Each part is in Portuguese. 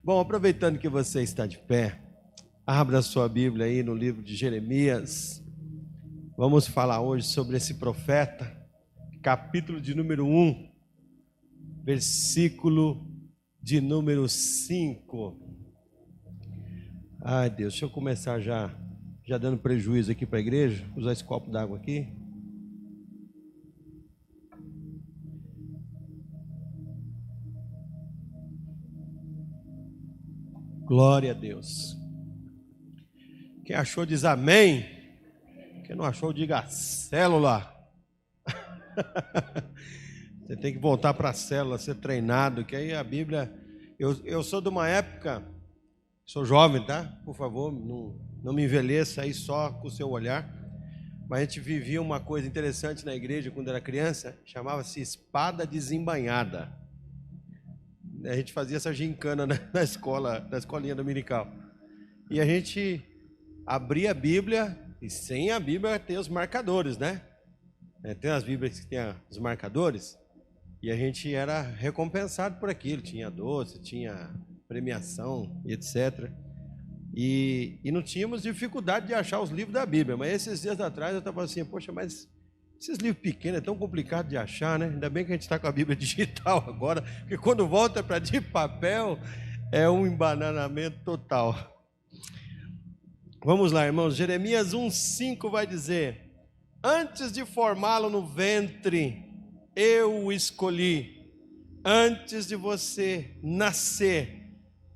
Bom, aproveitando que você está de pé, abra sua Bíblia aí no livro de Jeremias. Vamos falar hoje sobre esse profeta, capítulo de número 1, versículo de número 5. Ai, Deus, deixa eu começar já dando prejuízo aqui para a igreja, usar esse copo d'água aqui. Glória a Deus. Quem achou diz amém. Quem não achou diga célula. Você tem que voltar para a célula, ser treinado, que aí a Bíblia... Eu sou de uma época, sou jovem, tá? Por favor, não me envelheça aí só com o seu olhar. Mas a gente vivia uma coisa interessante na igreja quando era criança, chamava-se espada desembainhada. A gente fazia essa gincana na escola, na escolinha dominical. E a gente abria a Bíblia, e sem a Bíblia tem os marcadores, né? Tem as Bíblias que tem os marcadores, e a gente era recompensado por aquilo. Tinha doce, tinha premiação, etc. E não tínhamos dificuldade de achar os livros da Bíblia. Mas esses dias atrás eu estava assim, poxa, mas esses livros pequenos é tão complicado de achar, né? Ainda bem que a gente está com a Bíblia digital agora, porque quando volta para de papel é um embananamento total. Vamos lá, irmãos. Jeremias 1,5 vai dizer: antes de formá-lo no ventre, eu o escolhi. Antes de você nascer,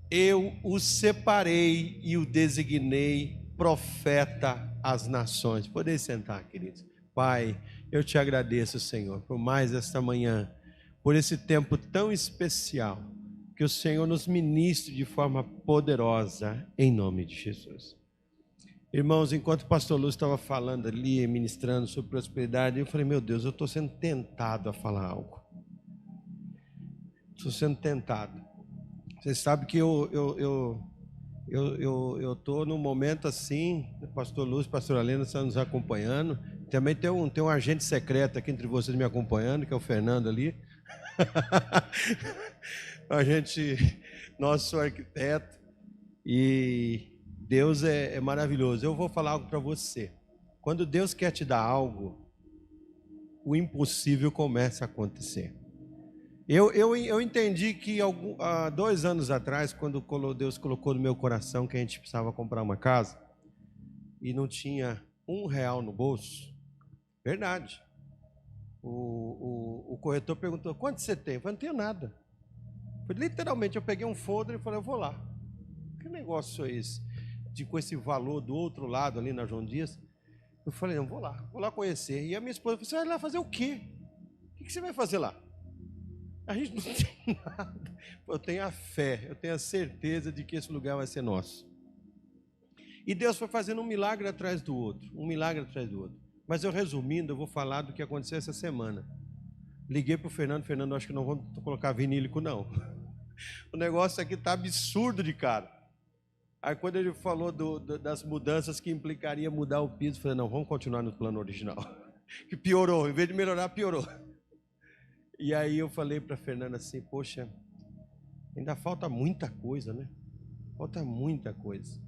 eu o separei e o designei profeta às nações. Podem sentar, queridos. Pai, eu te agradeço, Senhor, por mais esta manhã, por esse tempo tão especial, que o Senhor nos ministre de forma poderosa, em nome de Jesus. Irmãos, enquanto o pastor Lúcio estava falando ali, ministrando sobre prosperidade, eu falei, meu Deus, eu estou sendo tentado a falar algo. Estou sendo tentado. Vocês sabem que eu estou num momento assim, o pastor Lúcio, pastor Helena estão nos acompanhando. Também tem um agente secreto aqui entre vocês me acompanhando, que é o Fernando ali. Nosso arquiteto. E Deus é maravilhoso. Eu vou falar algo para você. Quando Deus quer te dar algo, o impossível começa a acontecer. Eu entendi que há 2 anos atrás, quando Deus colocou no meu coração que a gente precisava comprar uma casa e não tinha R$1 no bolso, verdade. O corretor perguntou, quanto você tem? Eu falei, não tenho nada. Literalmente, eu peguei um folder e falei, eu vou lá. Que negócio é esse? Com esse valor do outro lado ali na João Dias. Eu falei, não, vou lá conhecer. E a minha esposa falou, você vai lá fazer o quê? O que você vai fazer lá? A gente não tem nada. Eu tenho a fé, eu tenho a certeza de que esse lugar vai ser nosso. E Deus foi fazendo um milagre atrás do outro, um milagre atrás do outro. Mas eu resumindo, eu vou falar do que aconteceu essa semana. Liguei para o Fernando, acho que não vamos colocar vinílico não. O negócio aqui está absurdo de caro. Aí quando ele falou das mudanças que implicaria mudar o piso, eu falei, não, vamos continuar no plano original. Que piorou, em vez de melhorar, piorou. E aí eu falei para a Fernanda assim, poxa, ainda falta muita coisa, né? Falta muita coisa.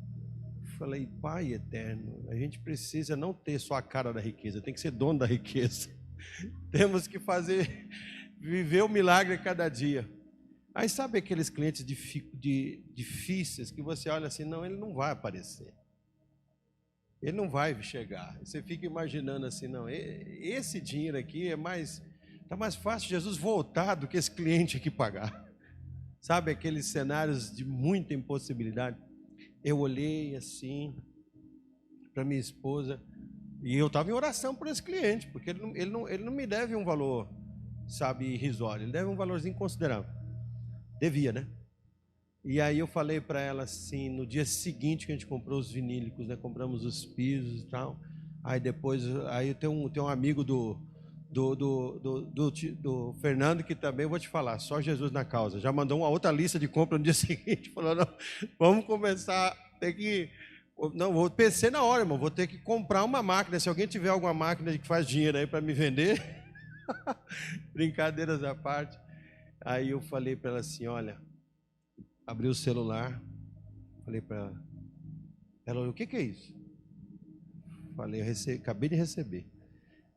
Falei, Pai eterno, a gente precisa não ter só a cara da riqueza, tem que ser dono da riqueza. Temos que viver o milagre a cada dia. Aí sabe aqueles clientes difíceis que você olha assim, não, ele não vai aparecer. Ele não vai chegar. Você fica imaginando assim, não, esse dinheiro aqui está mais fácil Jesus voltar do que esse cliente aqui pagar. Sabe aqueles cenários de muita impossibilidade? Eu olhei assim para minha esposa e eu estava em oração por esse cliente, porque ele não me deve um valor, sabe, irrisório, ele deve um valorzinho considerável. Devia, né? E aí eu falei para ela assim, no dia seguinte que a gente comprou os vinílicos, né? Compramos os pisos e tal. Aí depois, eu tenho um amigo do Fernando, que também vou te falar, só Jesus na causa, já mandou uma outra lista de compra no dia seguinte, falou, não, vamos começar, pensei na hora, irmão, vou ter que comprar uma máquina, se alguém tiver alguma máquina que faz dinheiro aí para me vender, brincadeiras à parte. Aí eu falei para ela assim, olha, abri o celular, falei para ela. Ela olhou, o que é isso? Falei, acabei de receber.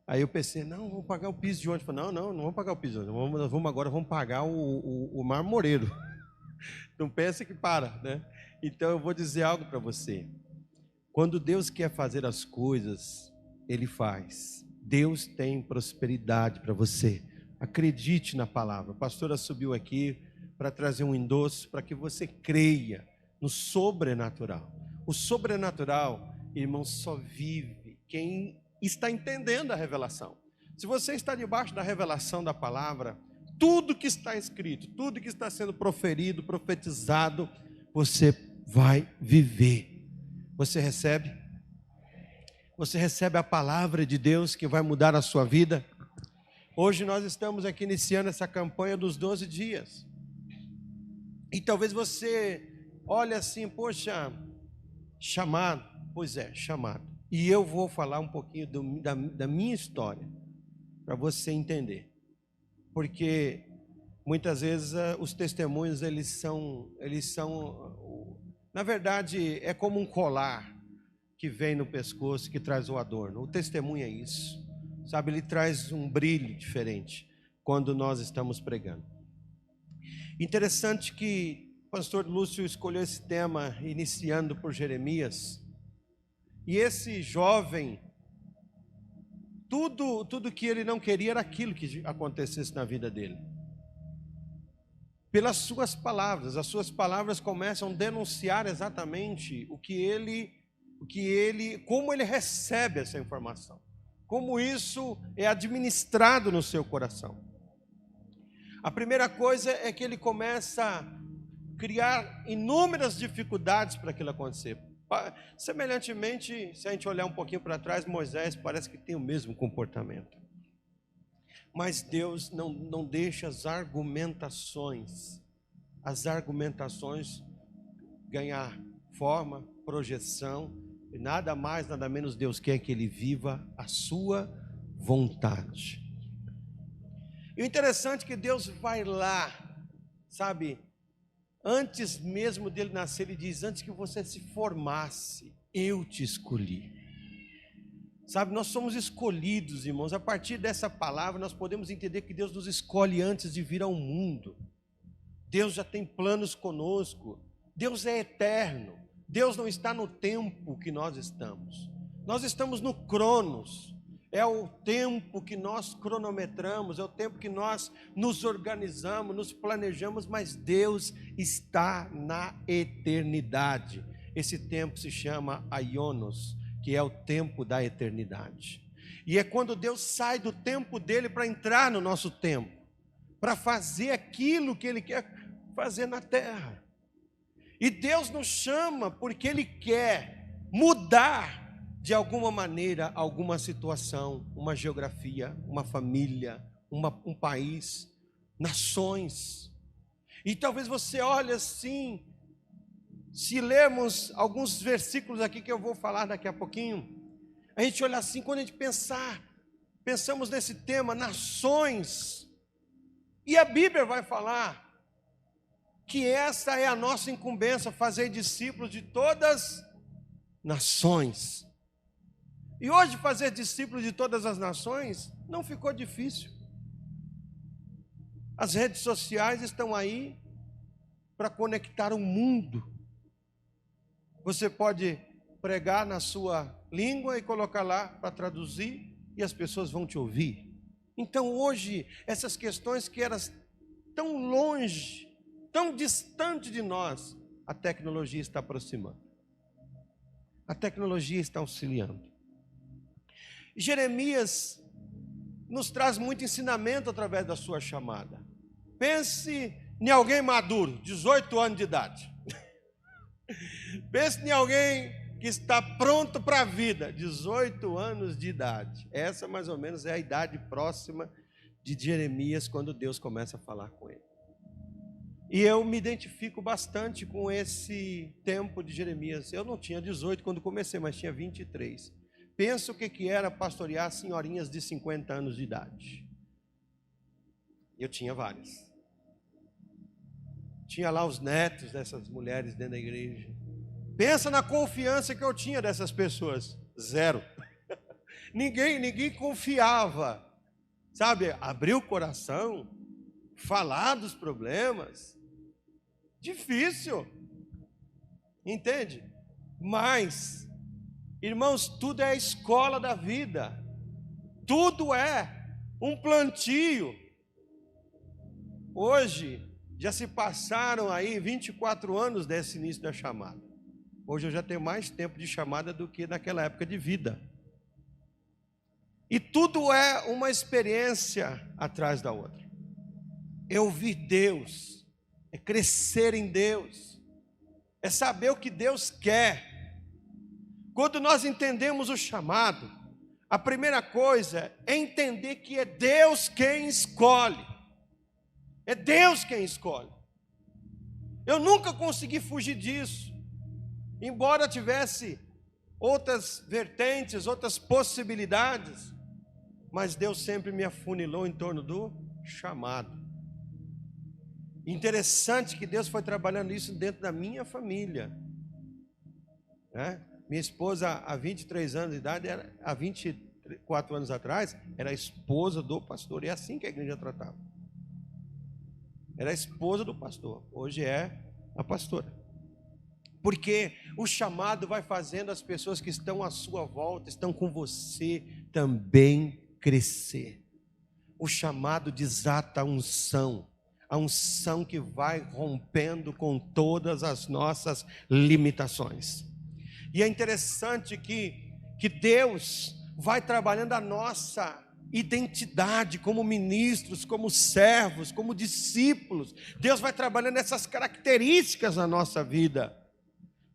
Aí eu pensei, não, vamos pagar o piso de ônibus. Falei, não vamos pagar o piso de ônibus. Vamos pagar o marmoreiro. Não pense que para, né? Então eu vou dizer algo para você. Quando Deus quer fazer as coisas, Ele faz. Deus tem prosperidade para você. Acredite na palavra. A pastora subiu aqui para trazer um endosso para que você creia no sobrenatural. O sobrenatural, irmão, só vive quem está entendendo a revelação. Se você está debaixo da revelação da palavra, tudo que está escrito, tudo que está sendo proferido, profetizado, você vai viver. Você recebe? Você recebe a palavra de Deus que vai mudar a sua vida? Hoje nós estamos aqui iniciando essa campanha dos 12 dias. E talvez você olhe assim, poxa, chamado. Pois é, chamado. E eu vou falar um pouquinho da minha história, para você entender. Porque muitas vezes os testemunhos, eles são, na verdade, é como um colar que vem no pescoço, que traz o adorno. O testemunho é isso, sabe? Ele traz um brilho diferente quando nós estamos pregando. Interessante que o pastor Lúcio escolheu esse tema, iniciando por Jeremias. E esse jovem, tudo que ele não queria era aquilo que acontecesse na vida dele. Pelas suas palavras, as suas palavras começam a denunciar exatamente como ele recebe essa informação, como isso é administrado no seu coração. A primeira coisa é que ele começa a criar inúmeras dificuldades para aquilo acontecer. Semelhantemente, se a gente olhar um pouquinho para trás, Moisés parece que tem o mesmo comportamento. Mas Deus não deixa as argumentações ganhar forma, projeção, e nada mais, nada menos Deus quer que ele viva a sua vontade. E o interessante é que Deus vai lá, sabe, antes mesmo dele nascer, ele diz, antes que você se formasse, eu te escolhi. Sabe, nós somos escolhidos, irmãos. A partir dessa palavra, nós podemos entender que Deus nos escolhe antes de vir ao mundo. Deus já tem planos conosco. Deus é eterno. Deus não está no tempo que nós estamos. Nós estamos no Cronos. É o tempo que nós cronometramos, é o tempo que nós nos organizamos, nos planejamos, mas Deus está na eternidade. Esse tempo se chama Aionos, que é o tempo da eternidade. E é quando Deus sai do tempo dele para entrar no nosso tempo, para fazer aquilo que ele quer fazer na terra. E Deus nos chama porque ele quer mudar de alguma maneira alguma situação, uma geografia, uma família, um país, nações. E talvez você olhe assim, se lermos alguns versículos aqui que eu vou falar daqui a pouquinho, a gente olha assim, quando a gente pensamos nesse tema, nações, e a Bíblia vai falar que essa é a nossa incumbência, fazer discípulos de todas as nações. E hoje fazer discípulos de todas as nações não ficou difícil. As redes sociais estão aí para conectar o mundo. Você pode pregar na sua língua e colocar lá para traduzir e as pessoas vão te ouvir. Então hoje, essas questões que eram tão longe, tão distante de nós, a tecnologia está aproximando. A tecnologia está auxiliando. Jeremias nos traz muito ensinamento através da sua chamada. Pense em alguém maduro, 18 anos de idade. Pense em alguém que está pronto para a vida, 18 anos de idade. Essa mais ou menos é a idade próxima de Jeremias quando Deus começa a falar com ele. E eu me identifico bastante com esse tempo de Jeremias. Eu não tinha 18 quando comecei, mas tinha 23. Pensa o que era pastorear senhorinhas de 50 anos de idade. Eu tinha várias. Tinha lá os netos dessas mulheres dentro da igreja. Pensa na confiança que eu tinha dessas pessoas. Zero. Ninguém confiava. Sabe, abrir o coração, falar dos problemas. Difícil. Entende? Mas, irmãos, tudo é a escola da vida. Tudo é um plantio. Hoje, já se passaram aí 24 anos desse início da chamada. Hoje eu já tenho mais tempo de chamada do que naquela época de vida. E tudo é uma experiência atrás da outra. É ouvir Deus, é crescer em Deus, é saber o que Deus quer. Quando nós entendemos o chamado, a primeira coisa é entender que é Deus quem escolhe. É Deus quem escolhe. Eu nunca consegui fugir disso. Embora tivesse outras vertentes, outras possibilidades, mas Deus sempre me afunilou em torno do chamado. Interessante que Deus foi trabalhando isso dentro da minha família. Minha esposa, há 23 anos de idade, há 24 anos atrás, era a esposa do pastor. E é assim que a igreja tratava. Era a esposa do pastor. Hoje é a pastora. Porque o chamado vai fazendo as pessoas que estão à sua volta, estão com você, também crescer. O chamado desata a unção que vai rompendo com todas as nossas limitações. E é interessante que Deus vai trabalhando a nossa identidade como ministros, como servos, como discípulos. Deus vai trabalhando essas características na nossa vida.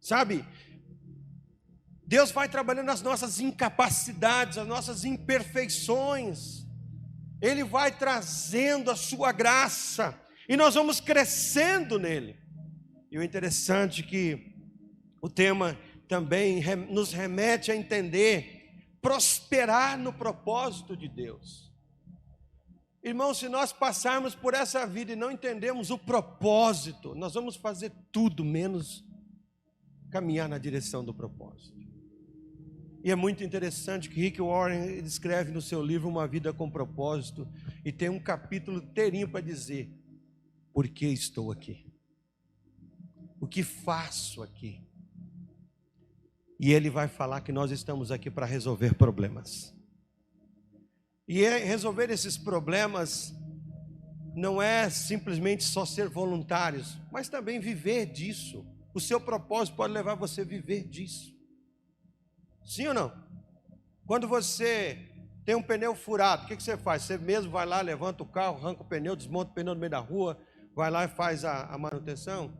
Sabe, Deus vai trabalhando as nossas incapacidades, as nossas imperfeições. Ele vai trazendo a sua graça e nós vamos crescendo nele. E o interessante é que o tema também nos remete a entender, prosperar no propósito de Deus. Irmão, se nós passarmos por essa vida e não entendermos o propósito, nós vamos fazer tudo menos caminhar na direção do propósito. E é muito interessante que Rick Warren escreve no seu livro Uma Vida com Propósito, e tem um capítulo inteirinho para dizer: por que estou aqui? O que faço aqui? E ele vai falar que nós estamos aqui para resolver problemas. E resolver esses problemas não é simplesmente só ser voluntários, mas também viver disso. O seu propósito pode levar você a viver disso. Sim ou não? Quando você tem um pneu furado, o que você faz? Você mesmo vai lá, levanta o carro, arranca o pneu, desmonta o pneu no meio da rua, vai lá e faz a manutenção?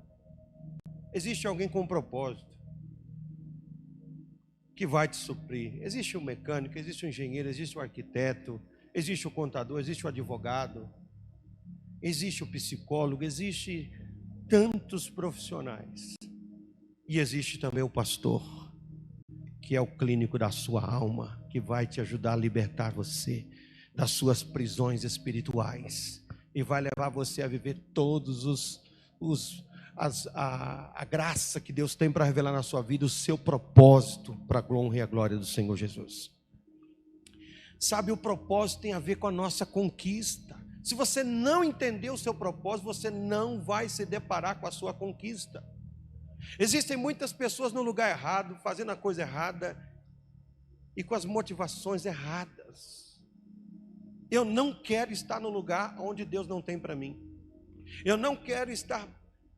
Existe alguém com um propósito que vai te suprir. Existe um mecânico, existe um engenheiro, existe um arquiteto, existe o contador, existe o advogado, existe o psicólogo, existe tantos profissionais. E existe também o pastor, que é o clínico da sua alma, que vai te ajudar a libertar você das suas prisões espirituais e vai levar você a viver todos a graça que Deus tem para revelar na sua vida, o seu propósito para a honra e a glória do Senhor Jesus. Sabe, o propósito tem a ver com a nossa conquista. Se você não entender o seu propósito, você não vai se deparar com a sua conquista. Existem muitas pessoas no lugar errado, fazendo a coisa errada e com as motivações erradas. Eu não quero estar no lugar onde Deus não tem para mim. Eu não quero estar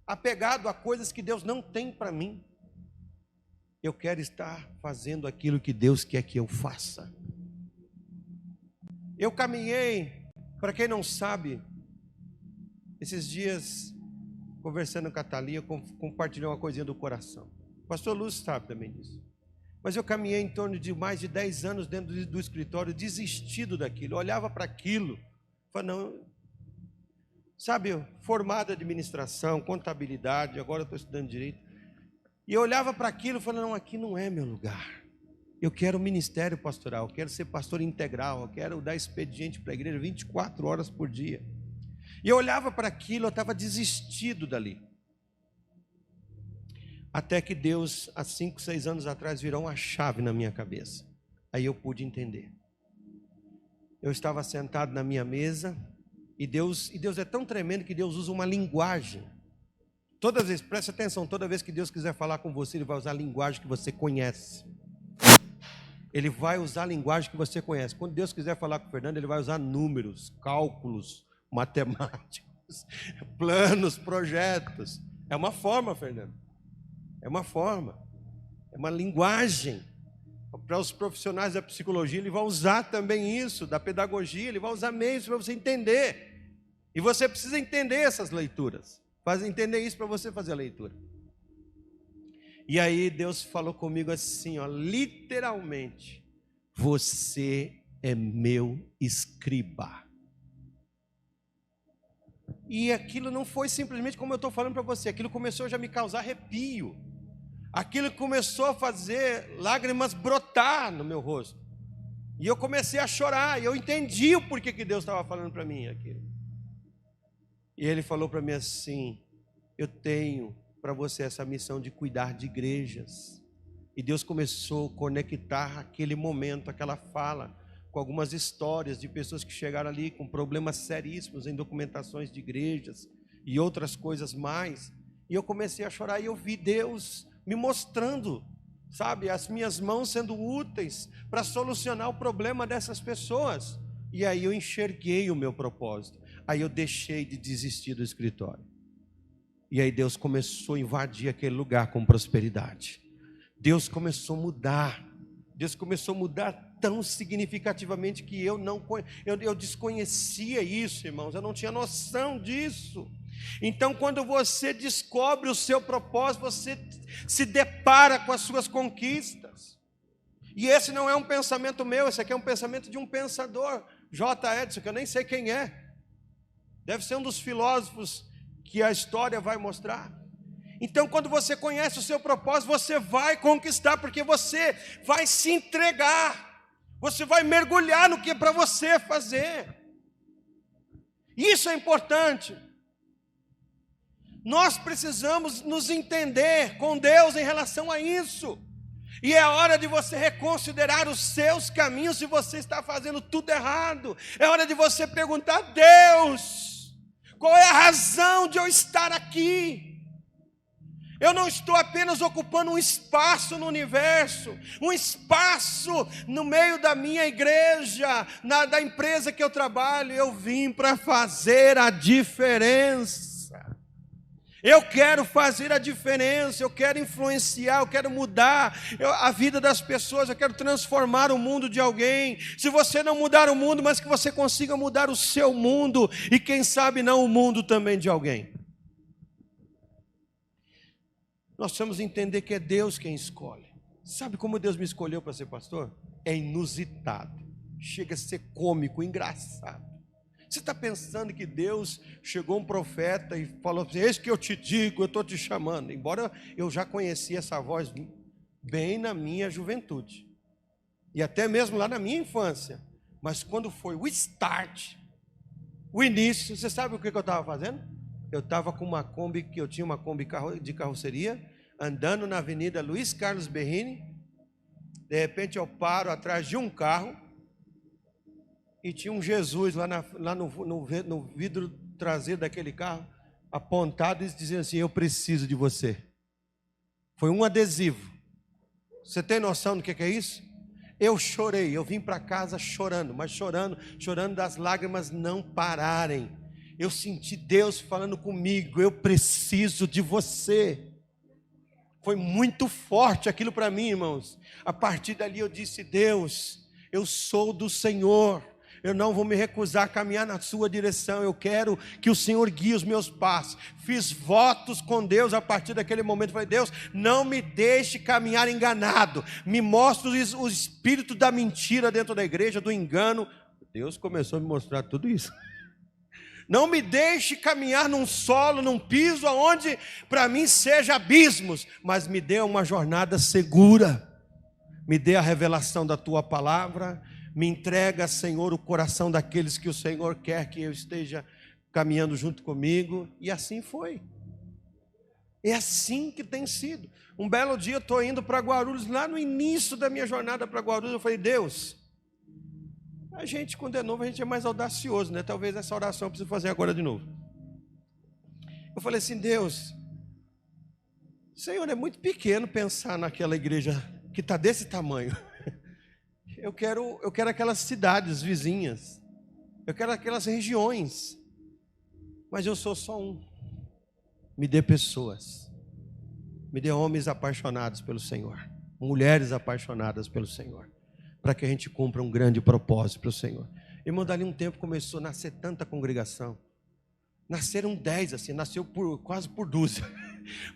apegado a coisas que Deus não tem para mim. Eu quero estar fazendo aquilo que Deus quer que eu faça. Eu caminhei, para quem não sabe, esses dias, conversando com a Thalia, compartilhei uma coisinha do coração. O pastor Lúcio sabe também disso. Mas eu caminhei em torno de mais de 10 anos dentro do escritório, desistido daquilo. Eu olhava para aquilo, falava, não, sabe, formado em administração, contabilidade, agora eu estou estudando direito. E eu olhava para aquilo e falava, não, aqui não é meu lugar. Eu quero ministério pastoral, eu quero ser pastor integral, eu quero dar expediente para a igreja 24 horas por dia. E eu olhava para aquilo, eu estava desistido dali. Até que Deus, há 5, 6 anos atrás, virou uma chave na minha cabeça. Aí eu pude entender. Eu estava sentado na minha mesa, e Deus é tão tremendo que Deus usa uma linguagem. Todas as vezes, preste atenção, toda vez que Deus quiser falar com você, Ele vai usar a linguagem que você conhece. Ele vai usar a linguagem que você conhece. Quando Deus quiser falar com o Fernando, Ele vai usar números, cálculos, matemáticos, planos, projetos. É uma forma, Fernando. É uma forma. É uma linguagem. Para os profissionais da psicologia, Ele vai usar também isso, da pedagogia, Ele vai usar meios para você entender. E você precisa entender essas leituras. Entender isso para você fazer a leitura. E aí Deus falou comigo assim, ó, literalmente: você é meu escriba. E aquilo não foi simplesmente como eu estou falando para você, aquilo começou já a me causar arrepio. Aquilo começou a fazer lágrimas brotar no meu rosto. E eu comecei a chorar, e eu entendi o porquê que Deus estava falando para mim aquilo. E Ele falou para mim assim: eu tenho para você essa missão de cuidar de igrejas. E Deus começou a conectar aquele momento, aquela fala, com algumas histórias de pessoas que chegaram ali com problemas seríssimos em documentações de igrejas e outras coisas mais. E eu comecei a chorar, e eu vi Deus me mostrando, sabe, as minhas mãos sendo úteis para solucionar o problema dessas pessoas. E aí eu enxerguei o meu propósito. Aí eu deixei de desistir do escritório. E aí Deus começou a invadir aquele lugar com prosperidade. Deus começou a mudar. Deus começou a mudar tão significativamente que eu desconhecia isso, irmãos. Eu não tinha noção disso. Então, quando você descobre o seu propósito, você se depara com as suas conquistas. E esse não é um pensamento meu, esse aqui é um pensamento de um pensador, J. Edson, que eu nem sei quem é. Deve ser um dos filósofos que a história vai mostrar. Então, quando você conhece o seu propósito, você vai conquistar, porque você vai se entregar, você vai mergulhar no que é para você fazer. Isso é importante. Nós precisamos nos entender com Deus em relação a isso. E é hora de você reconsiderar os seus caminhos se você está fazendo tudo errado. É hora de você perguntar: Deus, qual é a razão de eu estar aqui? Eu não estou apenas ocupando um espaço no universo, um espaço no meio da minha igreja, da empresa que eu trabalho. Eu vim para fazer a diferença. Eu quero fazer a diferença, eu quero influenciar, eu quero mudar a vida das pessoas, eu quero transformar o mundo de alguém. Se você não mudar o mundo, mas que você consiga mudar o seu mundo, e quem sabe não o mundo também de alguém. Nós precisamos entender que é Deus quem escolhe. Sabe como Deus me escolheu para ser pastor? É inusitado, chega a ser cômico, engraçado. Você está pensando que Deus chegou um profeta e falou assim: eis que eu te digo, eu estou te chamando. Embora eu já conhecia essa voz bem na minha juventude, e até mesmo lá na minha infância. Mas quando foi o start, o início, você sabe o que eu estava fazendo? Eu estava com uma Kombi, que eu tinha uma Kombi de carroceria, andando na avenida Luiz Carlos Berrini. De repente eu paro atrás de um carro, e tinha um Jesus lá no vidro traseiro daquele carro, apontado e dizendo assim: eu preciso de você. Foi um adesivo. Você tem noção do que é isso? Eu chorei, eu vim para casa chorando, mas chorando das lágrimas não pararem. Eu senti Deus falando comigo: eu preciso de você. Foi muito forte aquilo para mim, irmãos. A partir dali eu disse: Deus, eu sou do Senhor. Eu não vou me recusar a caminhar na sua direção. Eu quero que o Senhor guie os meus passos. Fiz votos com Deus a partir daquele momento. Falei: Deus, não me deixe caminhar enganado. Me mostre o espírito da mentira dentro da igreja, do engano. Deus começou a me mostrar tudo isso. Não me deixe caminhar num solo, num piso onde para mim seja abismos, mas me dê uma jornada segura. Me dê a revelação da tua palavra. Me entrega, Senhor, o coração daqueles que o Senhor quer que eu esteja caminhando junto comigo. E assim foi. É assim que tem sido. Um belo dia eu estou indo para Guarulhos, lá no início da minha jornada para Guarulhos, eu falei, Deus, a gente quando é novo, a gente é mais audacioso, né? Talvez essa oração eu preciso fazer agora de novo. Eu falei assim, Deus, Senhor, é muito pequeno pensar naquela igreja que está desse tamanho. Eu quero aquelas cidades vizinhas, eu quero aquelas regiões, mas eu sou só um. Me dê pessoas, me dê homens apaixonados pelo Senhor, mulheres apaixonadas pelo Senhor, para que a gente cumpra um grande propósito para o Senhor. Irmão, dali um tempo começou a nascer tanta congregação, nasceram 10 assim, nasceu quase por dúzia,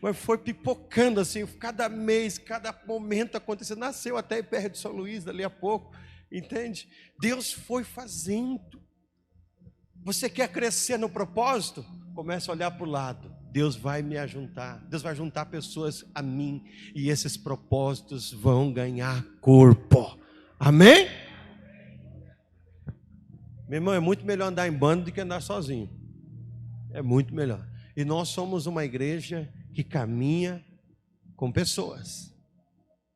mas foi pipocando assim, cada mês, cada momento acontecendo, nasceu até perto de São Luís, dali a pouco, entende? Deus foi fazendo. Você quer crescer no propósito? Comece a olhar para o lado. Deus vai me ajuntar, Deus vai juntar pessoas a mim, e esses propósitos vão ganhar corpo. Amém? Meu irmão, é muito melhor andar em bando do que andar sozinho. É muito melhor. E nós somos uma igreja que caminha com pessoas.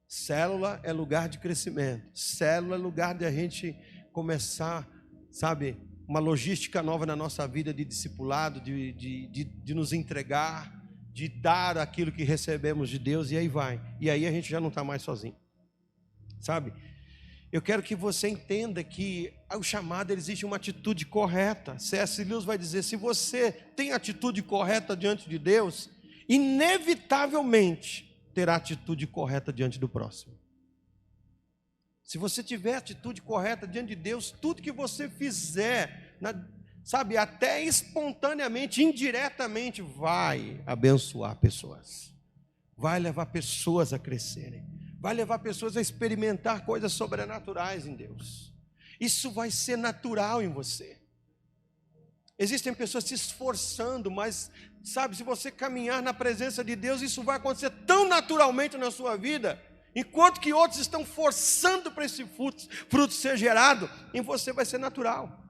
Célula é lugar de crescimento. Célula é lugar de a gente começar, sabe, uma logística nova na nossa vida de discipulado, de nos entregar, de dar aquilo que recebemos de Deus, e aí vai. E aí a gente já não está mais sozinho, sabe? Eu quero que você entenda que o chamado, existe uma atitude correta. C.S. Lewis vai dizer, se você tem atitude correta diante de Deus, inevitavelmente terá atitude correta diante do próximo. Se você tiver atitude correta diante de Deus, tudo que você fizer, sabe, até espontaneamente, indiretamente, vai abençoar pessoas, vai levar pessoas a crescerem, vai levar pessoas a experimentar coisas sobrenaturais em Deus. Isso vai ser natural em você. Existem pessoas se esforçando, mas, sabe, se você caminhar na presença de Deus, isso vai acontecer tão naturalmente na sua vida, enquanto que outros estão forçando para esse fruto ser gerado, em você vai ser natural.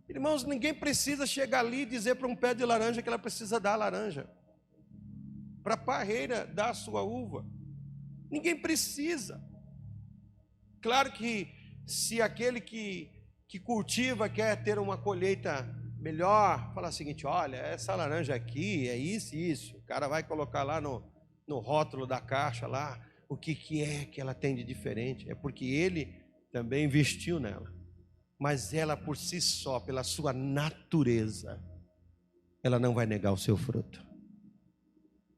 Irmãos, ninguém precisa chegar ali e dizer para um pé de laranja que ela precisa dar a laranja, para a parreira dar a sua uva. Ninguém precisa. Claro que se aquele que cultiva quer ter uma colheita melhor, fala o seguinte, olha, essa laranja aqui é isso e isso. O cara vai colocar lá no rótulo da caixa lá, o que é que ela tem de diferente. É porque ele também investiu nela. Mas ela por si só, pela sua natureza, ela não vai negar o seu fruto.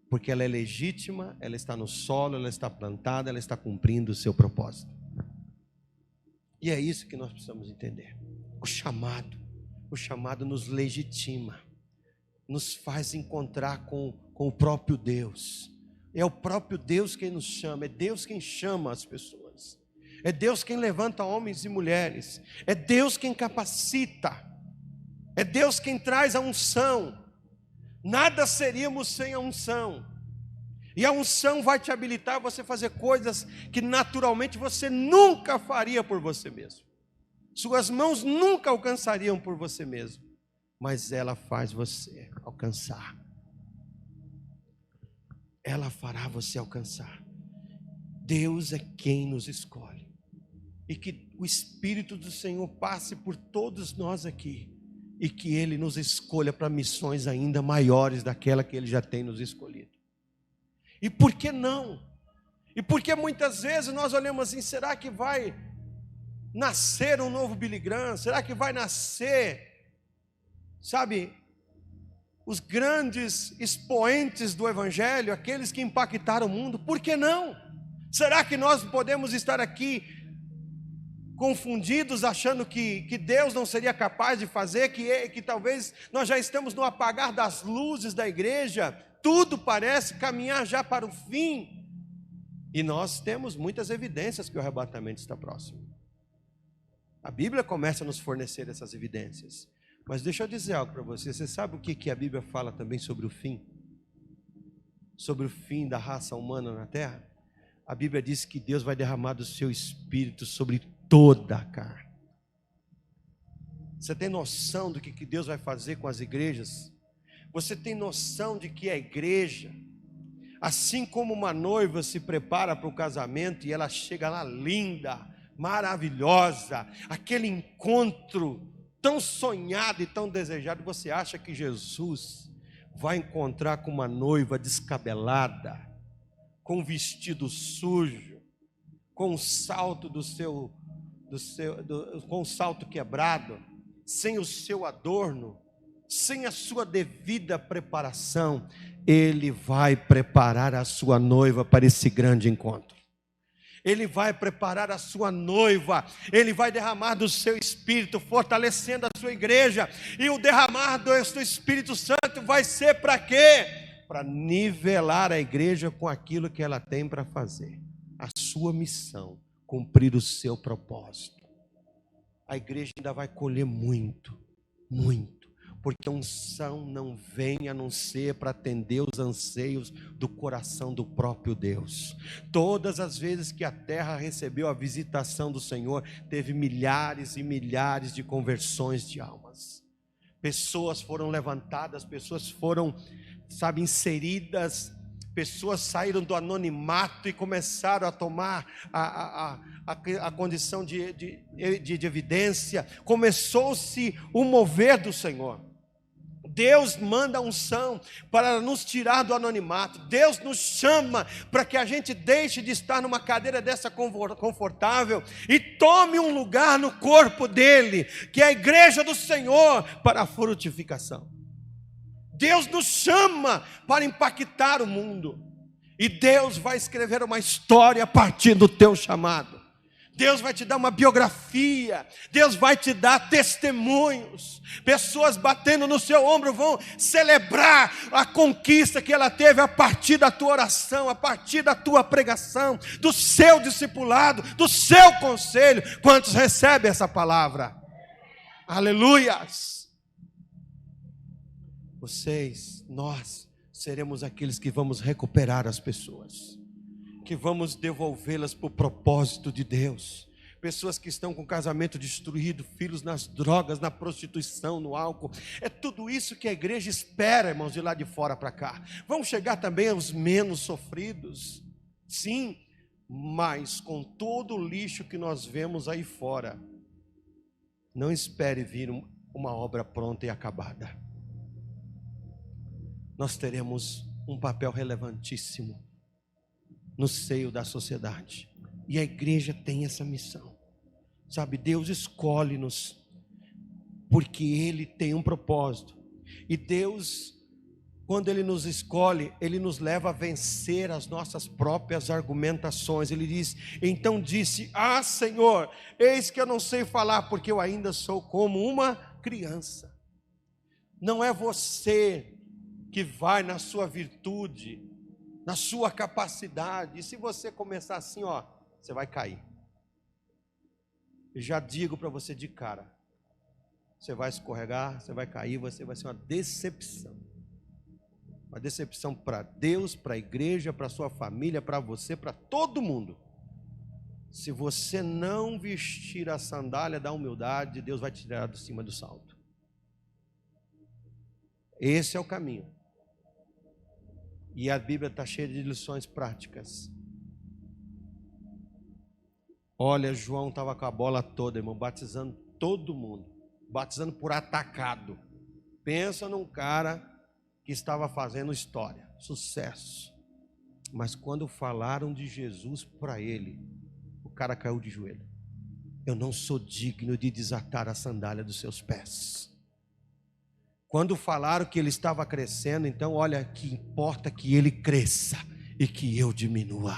Porque ela é legítima, ela está no solo, ela está plantada, ela está cumprindo o seu propósito. E é isso que nós precisamos entender. O chamado nos legitima, nos faz encontrar com o próprio Deus. É o próprio Deus quem nos chama, é Deus quem chama as pessoas, é Deus quem levanta homens e mulheres, é Deus quem capacita, é Deus quem traz a unção. Nada seríamos sem a unção, e a unção vai te habilitar a você fazer coisas que naturalmente você nunca faria por você mesmo, suas mãos nunca alcançariam por você mesmo, mas ela faz você alcançar. Ela fará você alcançar. Deus é quem nos escolhe. E que o Espírito do Senhor passe por todos nós aqui, e que Ele nos escolha para missões ainda maiores daquela que Ele já tem nos escolhido. E por que não? E porque muitas vezes nós olhamos assim, será que vai nascer um novo Billy Graham? Será que vai nascer, sabe, os grandes expoentes do Evangelho, aqueles que impactaram o mundo? Por que não? Será que nós podemos estar aqui confundidos, achando que Deus não seria capaz de fazer, que talvez nós já estamos no apagar das luzes da igreja, tudo parece caminhar já para o fim, e nós temos muitas evidências que o arrebatamento está próximo. A Bíblia começa a nos fornecer essas evidências. Mas deixa eu dizer algo para você. Você sabe o que a Bíblia fala também sobre o fim? Sobre o fim da raça humana na terra? A Bíblia diz que Deus vai derramar do seu Espírito sobre toda a carne. Você tem noção do que Deus vai fazer com as igrejas? Você tem noção de que a igreja, assim como uma noiva se prepara para o casamento e ela chega lá linda, maravilhosa, aquele encontro tão sonhado e tão desejado, você acha que Jesus vai encontrar com uma noiva descabelada, com um vestido sujo, com o salto com o salto quebrado, sem o seu adorno, sem a sua devida preparação? Ele vai preparar a sua noiva para esse grande encontro. Ele vai preparar a sua noiva, Ele vai derramar do seu Espírito, fortalecendo a sua igreja, e o derramar do seu Espírito Santo vai ser para quê? Para nivelar a igreja com aquilo que ela tem para fazer, a sua missão, cumprir o seu propósito. A igreja ainda vai colher muito, muito, porque a unção não vem a não ser para atender os anseios do coração do próprio Deus. Todas as vezes que a terra recebeu a visitação do Senhor, teve milhares e milhares de conversões de almas. Pessoas foram levantadas, pessoas foram, inseridas, pessoas saíram do anonimato e começaram a tomar a condição de evidência. Começou-se o mover do Senhor. Deus manda a unção para nos tirar do anonimato. Deus nos chama para que a gente deixe de estar numa cadeira dessa confortável e tome um lugar no corpo dele, que é a igreja do Senhor, para a frutificação. Deus nos chama para impactar o mundo, e Deus vai escrever uma história a partir do teu chamado. Deus vai te dar uma biografia, Deus vai te dar testemunhos. Pessoas batendo no seu ombro vão celebrar a conquista que ela teve a partir da tua oração, a partir da tua pregação, do seu discipulado, do seu conselho. Quantos recebem essa palavra? Aleluias! Nós seremos aqueles que vamos recuperar as pessoas, que vamos devolvê-las para o propósito de Deus. Pessoas que estão com o casamento destruído, filhos nas drogas, na prostituição, no álcool. É tudo isso que a igreja espera, irmãos, de lá de fora para cá. Vão chegar também os menos sofridos, sim, mas com todo o lixo que nós vemos aí fora, não espere vir uma obra pronta e acabada. Nós teremos um papel relevantíssimo no seio da sociedade, e a igreja tem essa missão. Deus escolhe-nos porque Ele tem um propósito, e Deus, quando Ele nos escolhe, Ele nos leva a vencer as nossas próprias argumentações. Ele diz: então disse: Senhor, eis que eu não sei falar, porque eu ainda sou como uma criança. Não é você que vai na sua virtude, na sua capacidade. E se você começar assim, você vai cair. Eu já digo para você de cara, você vai escorregar, você vai cair, você vai ser uma decepção. Uma decepção para Deus, para a igreja, para a sua família, para você, para todo mundo. Se você não vestir a sandália da humildade, Deus vai te tirar de cima do salto. Esse é o caminho. E a Bíblia está cheia de lições práticas. Olha, João estava com a bola toda, irmão, batizando todo mundo, batizando por atacado. Pensa num cara que estava fazendo história, sucesso. Mas quando falaram de Jesus para ele, o cara caiu de joelho. Eu não sou digno de desatar a sandália dos seus pés. Quando falaram que ele estava crescendo, então olha, que importa que ele cresça e que eu diminua.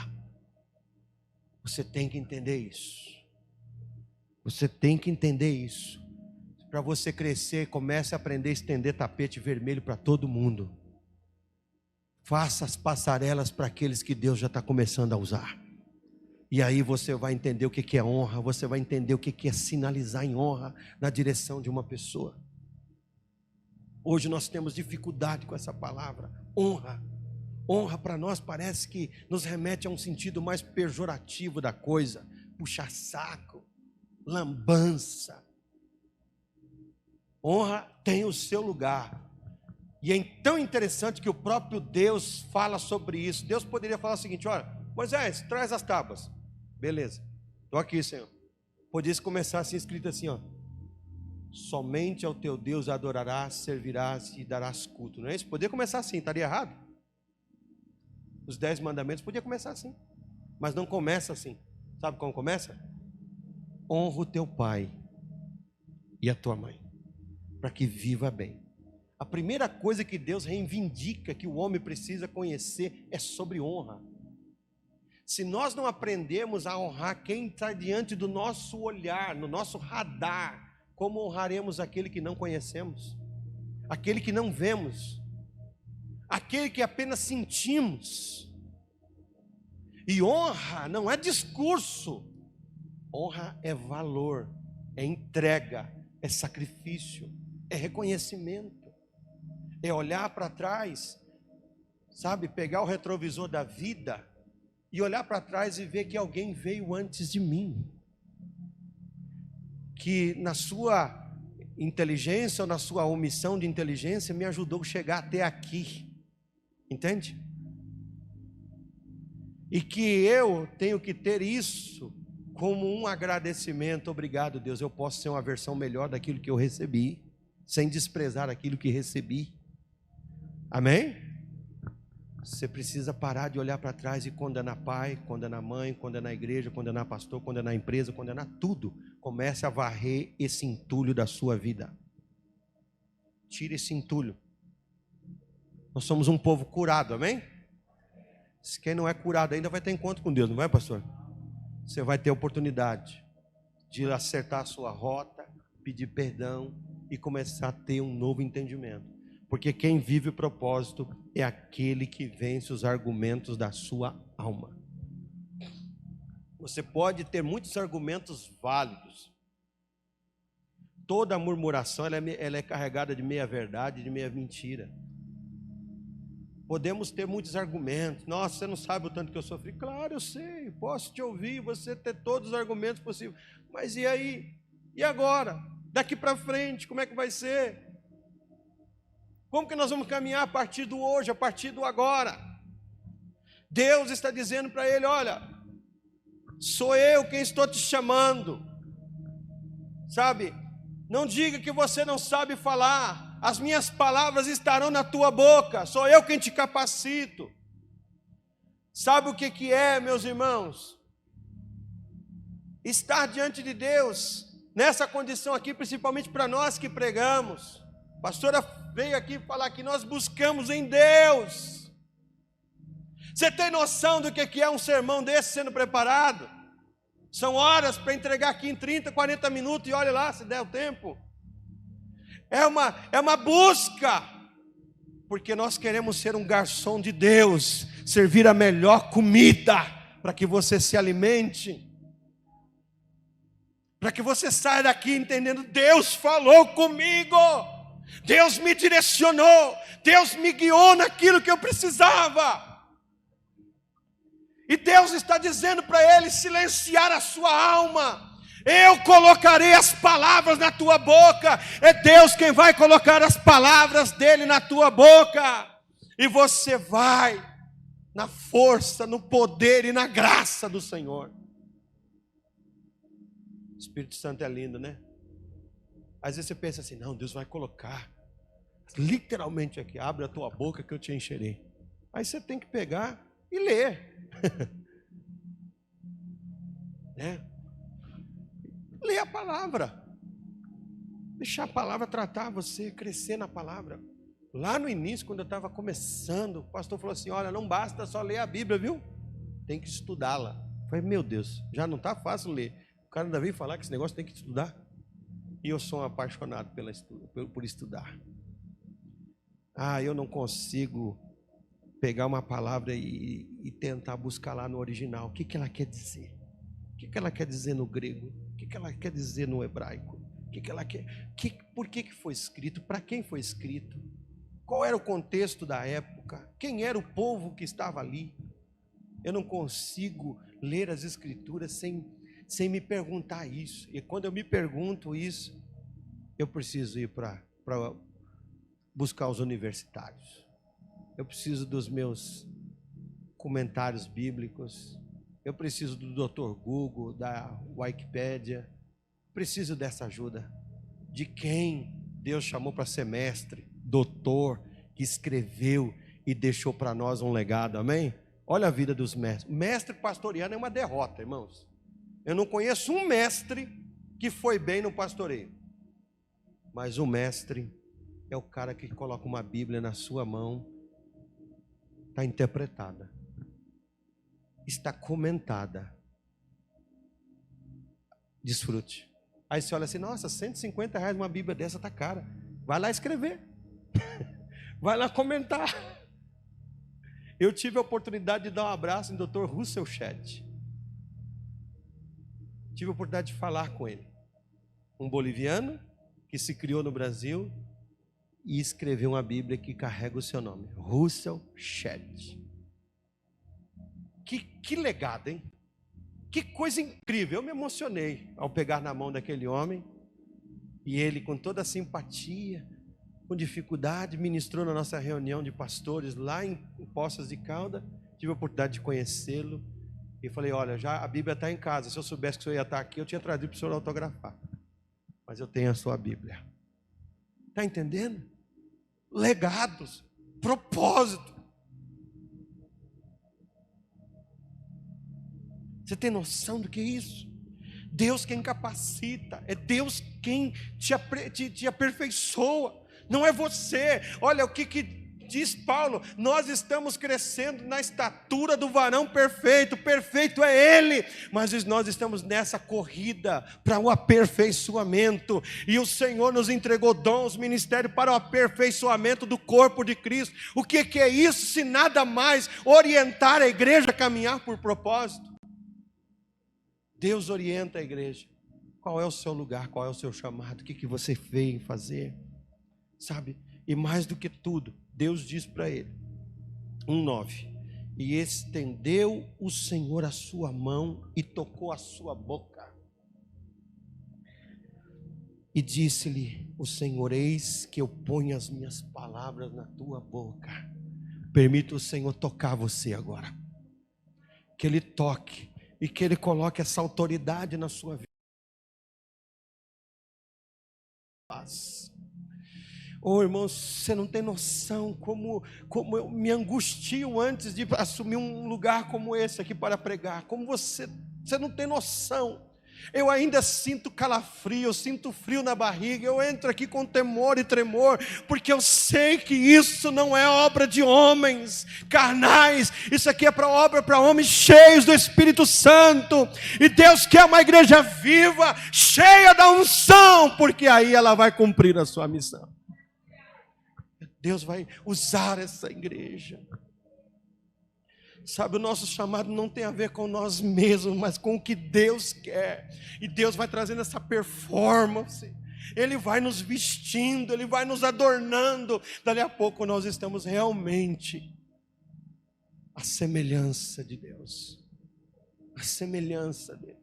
Você tem que entender isso. Você tem que entender isso. Para você crescer, comece a aprender a estender tapete vermelho para todo mundo. Faça as passarelas para aqueles que Deus já está começando a usar. E aí você vai entender o que é honra, você vai entender o que é sinalizar em honra na direção de uma pessoa. Hoje nós temos dificuldade com essa palavra, honra. Honra para nós parece que nos remete a um sentido mais pejorativo da coisa. Puxa saco, lambança. Honra tem o seu lugar. E é tão interessante que o próprio Deus fala sobre isso. Deus poderia falar o seguinte: olha, Moisés, traz as tábuas. Beleza, estou aqui, Senhor. Podia começar assim, escrito assim, ó: somente ao teu Deus adorarás, servirás e darás culto. Não é isso? Podia começar assim, estaria errado? Os 10 mandamentos podia começar assim, mas não começa assim. Sabe como começa? Honra o teu pai e a tua mãe, para que viva bem. A primeira coisa que Deus reivindica que o homem precisa conhecer é sobre honra. Se nós não aprendemos a honrar quem está diante do nosso olhar, no nosso radar, como honraremos aquele que não conhecemos, aquele que não vemos, aquele que apenas sentimos? E honra não é discurso, honra é valor, é entrega, é sacrifício, é reconhecimento. É olhar para trás, sabe, pegar o retrovisor da vida e olhar para trás e ver que alguém veio antes de mim, que na sua inteligência ou na sua omissão de inteligência me ajudou a chegar até aqui, entende? E que eu tenho que ter isso como um agradecimento. Obrigado, Deus, eu posso ser uma versão melhor daquilo que eu recebi, sem desprezar aquilo que recebi. Amém? Você precisa parar de olhar para trás e condenar pai, condenar mãe, condenar igreja, condenar pastor, condenar empresa, condenar tudo. Comece a varrer esse entulho da sua vida. Tire esse entulho. Nós somos um povo curado, amém? Quem não é curado ainda vai ter encontro com Deus, não vai, pastor? Você vai ter oportunidade de acertar a sua rota, pedir perdão e começar a ter um novo entendimento. Porque quem vive o propósito é aquele que vence os argumentos da sua alma. Você pode ter muitos argumentos válidos. Toda murmuração ela é carregada de meia verdade, de meia mentira. Podemos ter muitos argumentos. Nossa, você não sabe o tanto que eu sofri. Claro, eu sei, posso te ouvir, você ter todos os argumentos possíveis. Mas e aí? E agora? Daqui para frente, como é que vai ser? Como que nós vamos caminhar a partir do hoje, a partir do agora? Deus está dizendo para ele: olha, sou eu quem estou te chamando, sabe? Não diga que você não sabe falar, as minhas palavras estarão na tua boca, sou eu quem te capacito. Sabe o que é, meus irmãos? Estar diante de Deus, nessa condição aqui, principalmente para nós que pregamos. A pastora veio aqui falar que nós buscamos em Deus. Você tem noção do que é um sermão desse sendo preparado? São horas para entregar aqui em 30, 40 minutos e olha lá se der o tempo. É uma busca, porque nós queremos ser um garçom de Deus, servir a melhor comida para que você se alimente, para que você saia daqui entendendo: Deus falou comigo, Deus me direcionou, Deus me guiou naquilo que eu precisava. E Deus está dizendo para ele silenciar a sua alma. Eu colocarei as palavras na tua boca. É Deus quem vai colocar as palavras dele na tua boca. E você vai na força, no poder e na graça do Senhor. O Espírito Santo é lindo, né? Às vezes você pensa assim: não, Deus vai colocar literalmente aqui, abre a tua boca que eu te encherei. Aí você tem que pegar e ler. Ler a palavra, deixar a palavra tratar você, crescer na palavra. Lá no início, quando eu estava começando, o pastor falou assim: olha, não basta só ler a Bíblia, viu? Tem que estudá-la. Eu falei: meu Deus, já não está fácil ler. O cara ainda veio falar que esse negócio tem que estudar. E eu sou um apaixonado por estudar. Eu não consigo pegar uma palavra e tentar buscar lá no original. O que ela quer dizer? O que ela quer dizer no grego? O que ela quer dizer no hebraico? O que ela quer? Por que foi escrito? Para quem foi escrito? Qual era o contexto da época? Quem era o povo que estava ali? Eu não consigo ler as escrituras sem me perguntar isso. E quando eu me pergunto isso, eu preciso ir para buscar os universitários. Eu preciso dos meus comentários bíblicos. Eu preciso do Dr. Google, da Wikipédia. Preciso dessa ajuda. De quem Deus chamou para ser mestre, doutor, que escreveu e deixou para nós um legado, amém? Olha a vida dos mestres. Mestre pastoreando é uma derrota, irmãos. Eu não conheço um mestre que foi bem no pastoreio. Mas o mestre é o cara que coloca uma Bíblia na sua mão, está interpretada, está comentada. Desfrute. Aí você olha assim, nossa, R$150 uma Bíblia dessa está cara. Vai lá escrever. Vai lá comentar. Eu tive a oportunidade de dar um abraço no Dr. Russell Shedd. Tive a oportunidade de falar com ele. Um boliviano que se criou no Brasil e escreveu uma Bíblia que carrega o seu nome. Russell Shedd. Que legado, hein? Que coisa incrível. Eu me emocionei ao pegar na mão daquele homem. E ele, com toda a simpatia, com dificuldade, ministrou na nossa reunião de pastores lá em Poços de Caldas. Tive a oportunidade de conhecê-lo. E falei, olha, já a Bíblia está em casa. Se eu soubesse que o senhor ia estar aqui, eu tinha trazido para o senhor autografar. Mas eu tenho a sua Bíblia. Está entendendo? Legados, propósito. Você tem noção do que é isso? Deus quem capacita, é Deus quem te aperfeiçoa, não é você. Olha o que diz Paulo: nós estamos crescendo na estatura do varão perfeito, perfeito é Ele, mas nós estamos nessa corrida para o aperfeiçoamento, e o Senhor nos entregou dons, ministério para o aperfeiçoamento do corpo de Cristo. O que é isso, se nada mais orientar a igreja a caminhar por propósito? Deus orienta a igreja. Qual é o seu lugar, qual é o seu chamado, o que você veio fazer, sabe? E mais do que tudo, Deus diz para ele, 1:9, e estendeu o Senhor a sua mão e tocou a sua boca, e disse-lhe o Senhor: eis que eu ponho as minhas palavras na tua boca. Permita o Senhor tocar você agora, que Ele toque e que Ele coloque essa autoridade na sua vida. Oh, irmãos, você não tem noção como eu me angustio antes de assumir um lugar como esse aqui para pregar. Como você não tem noção. Eu ainda sinto calafrio, eu sinto frio na barriga, eu entro aqui com temor e tremor, porque eu sei que isso não é obra de homens carnais, isso aqui é obra para homens cheios do Espírito Santo, e Deus quer uma igreja viva, cheia da unção, porque aí ela vai cumprir a sua missão. Deus vai usar essa igreja. Sabe, o nosso chamado não tem a ver com nós mesmos, mas com o que Deus quer. E Deus vai trazendo essa performance. Ele vai nos vestindo, Ele vai nos adornando. Dali a pouco nós estamos realmente à semelhança de Deus. A semelhança dele.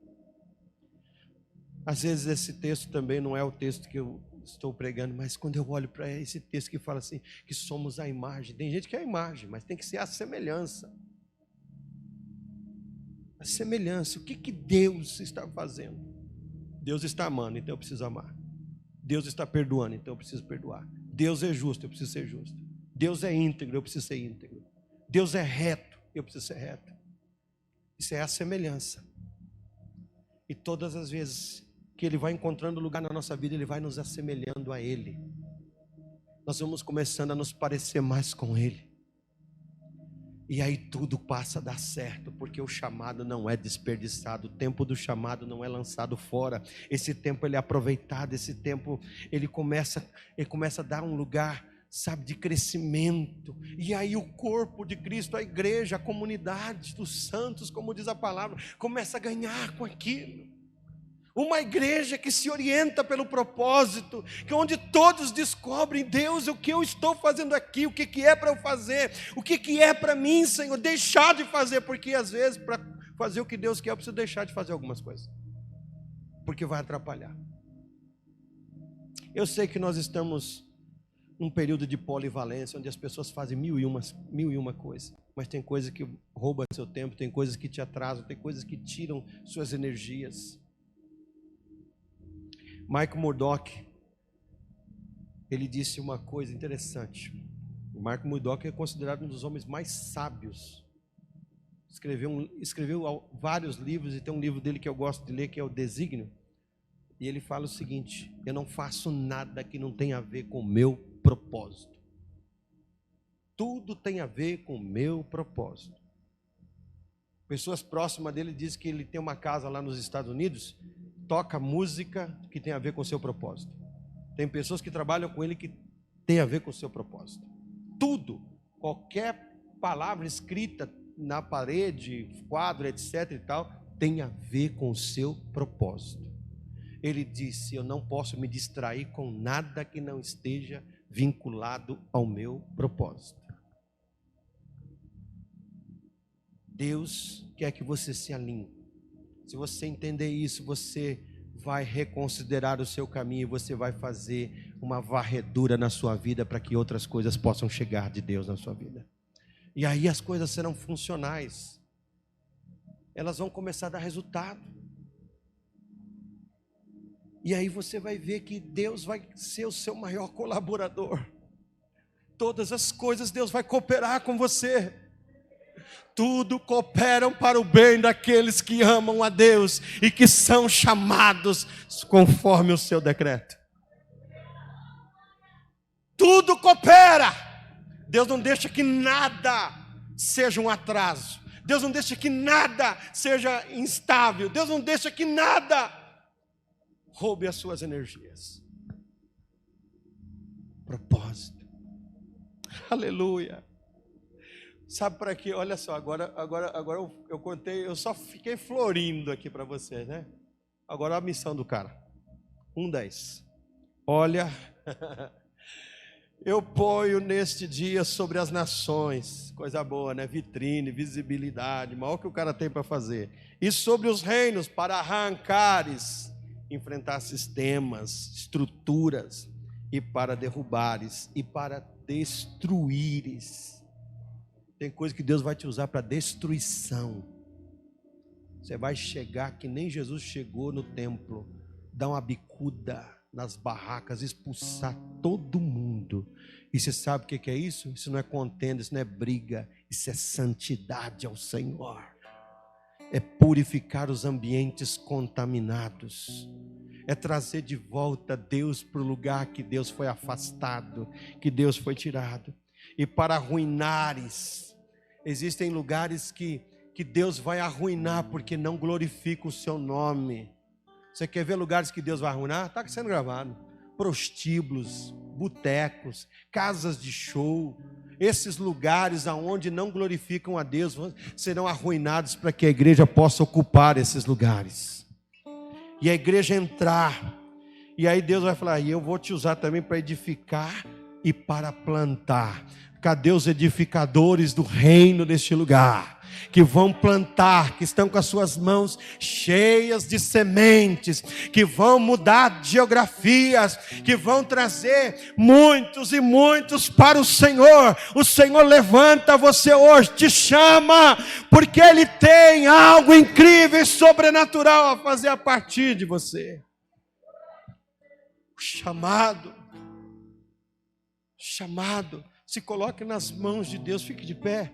Às vezes esse texto também não é o texto que eu estou pregando, mas quando eu olho para esse texto que fala assim, que somos a imagem. Tem gente que é a imagem, mas tem que ser a semelhança. A semelhança, o que Deus está fazendo? Deus está amando, então eu preciso amar. Deus está perdoando, então eu preciso perdoar. Deus é justo, eu preciso ser justo. Deus é íntegro, eu preciso ser íntegro. Deus é reto, eu preciso ser reto. Isso é a semelhança. E todas as vezes que Ele vai encontrando lugar na nossa vida, Ele vai nos assemelhando a Ele. Nós vamos começando a nos parecer mais com Ele. E aí tudo passa a dar certo, porque o chamado não é desperdiçado, o tempo do chamado não é lançado fora, esse tempo ele é aproveitado, esse tempo ele começa a dar um lugar, sabe, de crescimento. E aí o corpo de Cristo, a igreja, a comunidade dos santos, como diz a palavra, começa a ganhar com aquilo. Uma igreja que se orienta pelo propósito, que onde todos descobrem, Deus, o que eu estou fazendo aqui, o que é para eu fazer, o que é para mim, Senhor, deixar de fazer, porque às vezes para fazer o que Deus quer eu preciso deixar de fazer algumas coisas, porque vai atrapalhar. Eu sei que nós estamos um período de polivalência, onde as pessoas fazem mil e uma coisas. Mas tem coisas que roubam seu tempo, tem coisas que te atrasam, tem coisas que tiram suas energias. Michael Murdock, ele disse uma coisa interessante. O Michael Murdock é considerado um dos homens mais sábios. Escreveu vários livros, e tem um livro dele que eu gosto de ler, que é o Desígnio. E ele fala o seguinte: eu não faço nada que não tenha a ver com o meu propósito. Tudo tem a ver com o meu propósito. Pessoas próximas dele dizem que ele tem uma casa lá nos Estados Unidos, toca música que tem a ver com o seu propósito. Tem pessoas que trabalham com ele que tem a ver com o seu propósito. Tudo, qualquer palavra escrita na parede, quadro, etc. e tal, tem a ver com o seu propósito. Ele disse: eu não posso me distrair com nada que não esteja vinculado ao meu propósito. Deus quer que você se alinhe. Se você entender isso, você vai reconsiderar o seu caminho, você vai fazer uma varredura na sua vida para que outras coisas possam chegar de Deus na sua vida. E aí as coisas serão funcionais. Elas vão começar a dar resultado. E aí você vai ver que Deus vai ser o seu maior colaborador. Todas as coisas Deus vai cooperar com você. Tudo cooperam para o bem daqueles que amam a Deus e que são chamados conforme o seu decreto. Tudo coopera. Deus não deixa que nada seja um atraso. Deus não deixa que nada seja instável. Deus não deixa que nada roube as suas energias. Propósito. Aleluia. Sabe para quê? Olha só, agora eu contei, eu só fiquei florindo aqui para vocês, né? Agora a missão do cara. 1:10. Olha, eu ponho neste dia sobre as nações, coisa boa, né? Vitrine, visibilidade, maior que o cara tem para fazer. E sobre os reinos, para arrancares, enfrentar sistemas, estruturas, e para derrubares, e para destruíres. Tem coisa que Deus vai te usar para destruição. Você vai chegar que nem Jesus chegou no templo, dar uma bicuda nas barracas, expulsar todo mundo. E você sabe o que é isso? Isso não é contenda, isso não é briga, isso é santidade ao Senhor. É purificar os ambientes contaminados. É trazer de volta Deus para o lugar que Deus foi afastado, que Deus foi tirado. E para arruinares, existem lugares que Deus vai arruinar porque não glorifica o seu nome. Você quer ver lugares que Deus vai arruinar? Está sendo gravado. Prostíbulos, botecos, casas de show. Esses lugares aonde não glorificam a Deus serão arruinados para que a igreja possa ocupar esses lugares. E a igreja entrar. E aí Deus vai falar: e eu vou te usar também para edificar e para plantar. Cadê os edificadores do reino neste lugar? Que vão plantar, que estão com as suas mãos cheias de sementes, que vão mudar geografias, que vão trazer muitos e muitos para o Senhor. O Senhor levanta você hoje, te chama, porque Ele tem algo incrível e sobrenatural a fazer a partir de você. O chamado, se coloque nas mãos de Deus, fique de pé.